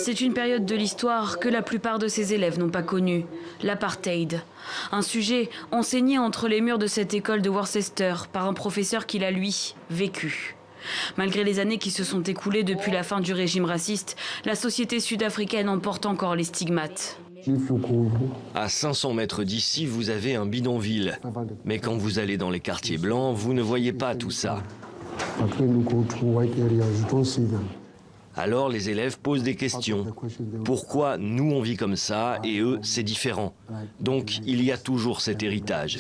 C'est une période de l'histoire que la plupart de ses élèves n'ont pas connue, l'apartheid. Un sujet enseigné entre les murs de cette école de Worcester par un professeur qui l'a, lui, vécu. Malgré les années qui se sont écoulées depuis la fin du régime raciste, la société sud-africaine en porte encore les stigmates. À 500 mètres d'ici, vous avez un bidonville. Mais quand vous allez dans les quartiers blancs, vous ne voyez pas tout ça. Alors les élèves posent des questions. Pourquoi nous on vit comme ça et eux c'est différent? Donc il y a toujours cet héritage.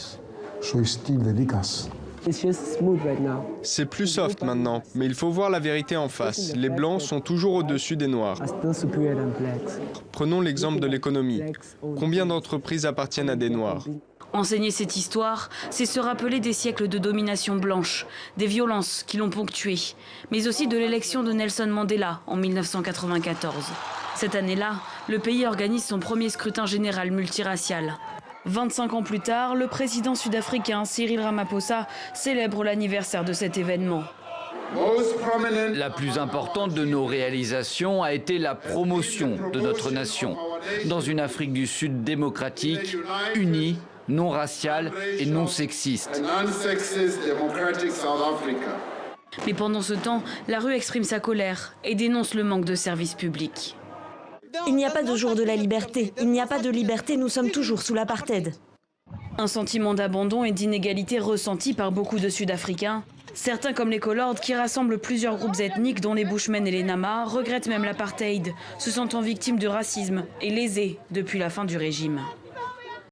C'est plus soft maintenant, mais il faut voir la vérité en face. Les Blancs sont toujours au-dessus des Noirs. Prenons l'exemple de l'économie. Combien d'entreprises appartiennent à des Noirs? Enseigner cette histoire, c'est se rappeler des siècles de domination blanche, des violences qui l'ont ponctuée, mais aussi de l'élection de Nelson Mandela en 1994. Cette année-là, le pays organise son premier scrutin général multiracial. 25 ans plus tard, le président sud-africain Cyril Ramaphosa célèbre l'anniversaire de cet événement. La plus importante de nos réalisations a été la promotion de notre nation dans une Afrique du Sud démocratique, unie, non raciale et non sexiste. Mais pendant ce temps, la rue exprime sa colère et dénonce le manque de services publics. Il n'y a pas de jour de la liberté. Il n'y a pas de liberté, nous sommes toujours sous l'apartheid. Un sentiment d'abandon et d'inégalité ressenti par beaucoup de Sud-Africains. Certains, comme les Colords, qui rassemblent plusieurs groupes ethniques, dont les Bushmen et les Nama, regrettent même l'apartheid, se sentant victimes de racisme et lésés depuis la fin du régime.